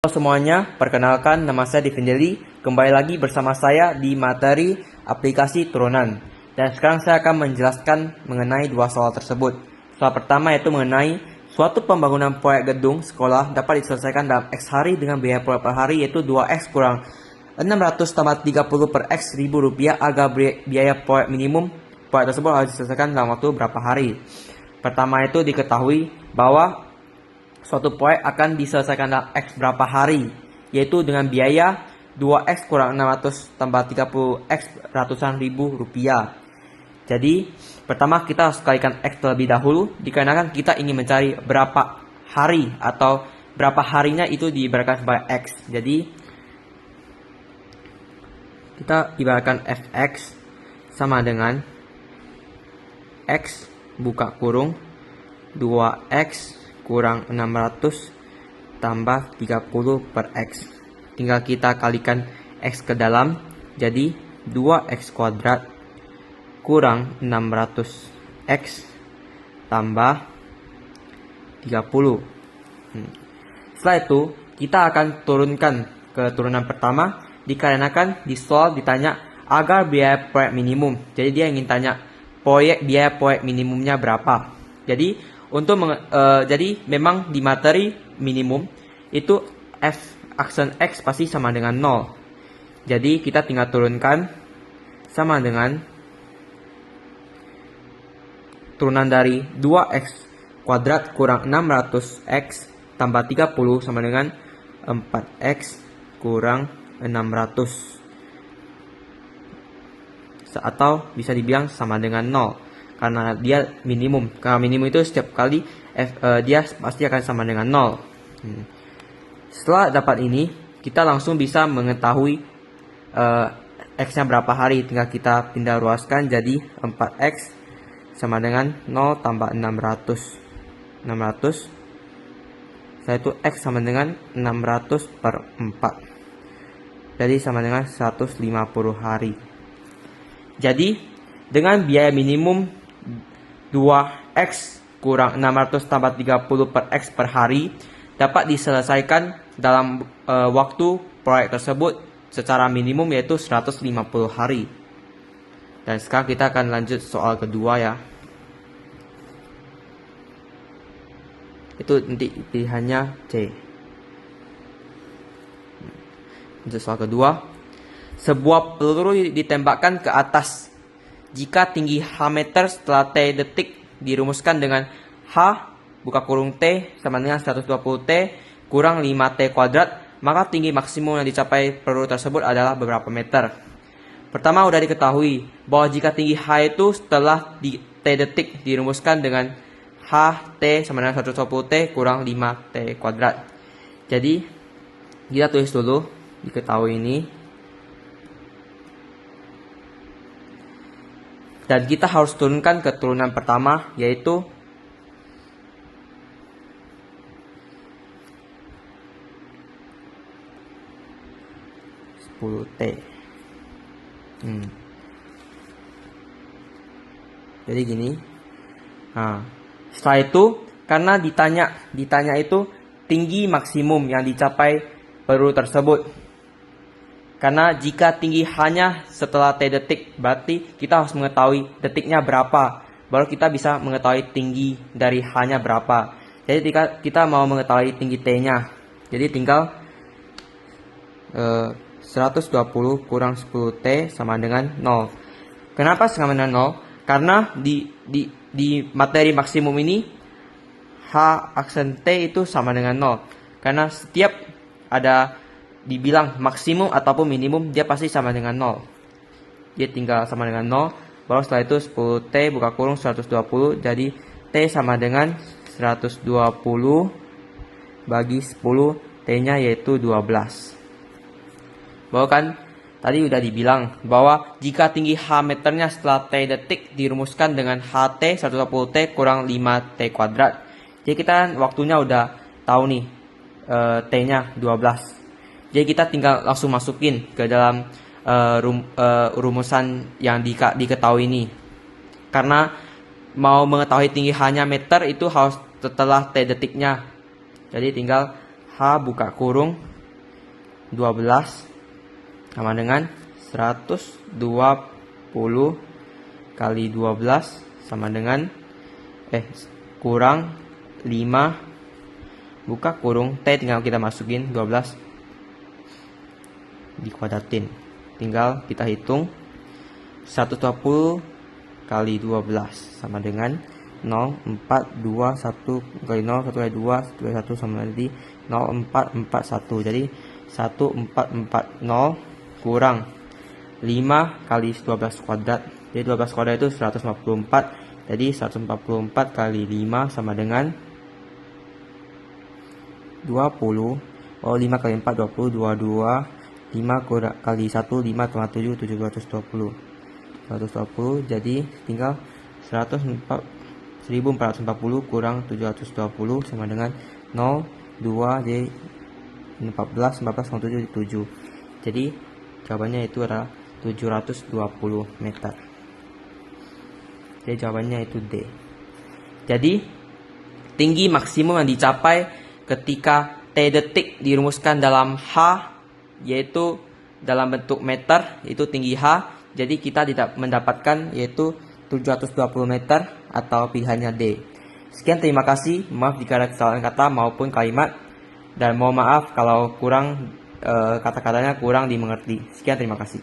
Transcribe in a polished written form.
Halo semuanya, perkenalkan nama saya Divendeli. Kembali lagi bersama saya di materi aplikasi turunan. Dan sekarang saya akan menjelaskan mengenai dua soal tersebut. Soal pertama yaitu mengenai suatu pembangunan proyek gedung sekolah dapat diselesaikan dalam X hari dengan biaya proyek per hari yaitu 2X kurang 600 tambah 30 per X ribu rupiah agar biaya proyek minimum proyek tersebut harus diselesaikan dalam waktu berapa hari. Pertama itu diketahui bahwa suatu proyek akan diselesaikan dalam X berapa hari, yaitu dengan biaya 2X kurang 600 tambah 30X ratusan ribu rupiah. Jadi, pertama kita harus kalikan X terlebih dahulu, dikarenakan kita ingin mencari berapa hari atau berapa harinya itu diibaratkan sebagai X. Jadi, kita ibaratkan Fx sama dengan X buka kurung 2X kurang 600 tambah 30 per X. Tinggal kita kalikan X ke dalam, jadi 2X kuadrat kurang 600X tambah 30. Setelah itu, kita akan turunkan ke turunan pertama, dikarenakan di soal ditanya agar biaya proyek minimum. Jadi dia ingin tanya biaya proyek minimumnya berapa. Jadi jadi memang di materi minimum itu F aksen X pasti sama dengan 0. Jadi kita tinggal turunkan sama dengan turunan dari 2X kuadrat kurang 600X tambah 30 sama dengan 4X kurang 600. Atau bisa dibilang sama dengan 0. Karena dia minimum. Karena minimum itu setiap kali dia pasti akan sama dengan 0. Setelah dapat ini, kita langsung bisa mengetahui X-nya berapa hari. Tinggal kita pindah ruaskan jadi 4X sama dengan 0 tambah 600. Setelah itu X sama dengan 600 per 4. Jadi sama dengan 150 hari. Jadi dengan biaya minimum 2X kurang 600 tambah 30 per X per hari dapat diselesaikan dalam waktu proyek tersebut secara minimum yaitu 150 hari. Dan sekarang kita akan lanjut soal kedua ya. Itu nanti pilihannya C. Lanjut soal kedua. Sebuah peluru ditembakkan ke atas. Jika tinggi H meter setelah T detik dirumuskan dengan H buka kurung T sama dengan 120T kurang 5T kuadrat, maka tinggi maksimum yang dicapai peluru tersebut adalah beberapa meter. Pertama sudah diketahui bahwa jika tinggi H itu setelah T detik dirumuskan dengan HT sama dengan 120T kurang 5T kuadrat. Jadi kita tulis dulu diketahui ini. Dan kita harus turunkan ke turunan pertama, yaitu T. Jadi gini. Nah, setelah itu, karena ditanya itu tinggi maksimum yang dicapai peluru tersebut. Karena jika tinggi hanya setelah T detik, berarti kita harus mengetahui detiknya berapa. Baru kita bisa mengetahui tinggi dari H-nya berapa. Jadi kita mau mengetahui tinggi T-nya. Jadi tinggal 120 kurang 10T sama dengan 0. Kenapa sama dengan 0? Karena di materi maksimum ini H aksen T itu sama dengan 0. Karena setiap ada dibilang maksimum ataupun minimum, dia pasti sama dengan 0. Dia tinggal sama dengan 0. Baru setelah itu 10T buka kurung 120. Jadi T sama dengan 120 bagi 10. T-nya yaitu 12. Bahwa kan tadi udah dibilang bahwa jika tinggi H meternya setelah T detik dirumuskan dengan HT 120T kurang 5T kuadrat. Jadi kita waktunya udah tahu nih T-nya 12. Jadi kita tinggal langsung masukin ke dalam rumusan yang diketahui ini. Karena mau mengetahui tinggi H-nya meter itu harus setelah T detiknya. Jadi tinggal H buka kurung sama dengan 120 kali 12 sama dengan kurang 5 buka kurung T, tinggal kita masukin 12 dikuadratin. Tinggal kita hitung 120 kali 12 sama dengan 0, 4, 2, 1 kali 0, 1 kali 2, 1 kali 1 sama jadi 0, 4, 4, 1. Jadi 1440 kurang 5 kali 12 kuadrat. Jadi 12 kuadrat itu 144. Jadi 144 kali 5 sama dengan 20. 5 kali 4 20, 22. 5 kali 1 5 tambah 7 720. 120 jadi tinggal 1440 kurang 720 sama dengan 0, 2, jadi 14 sama 7 7. Jadi jawabannya itu adalah 720 meter. Jadi jawabannya itu D. Jadi tinggi maksimum yang dicapai ketika T detik dirumuskan dalam H, yaitu dalam bentuk meter, itu tinggi H. Jadi kita tidak mendapatkan yaitu 720 meter atau pilihannya D. Sekian, terima kasih. Maaf jika ada kesalahan kata maupun kalimat, dan mohon maaf kalau kurang kata-katanya kurang dimengerti. Sekian, terima kasih.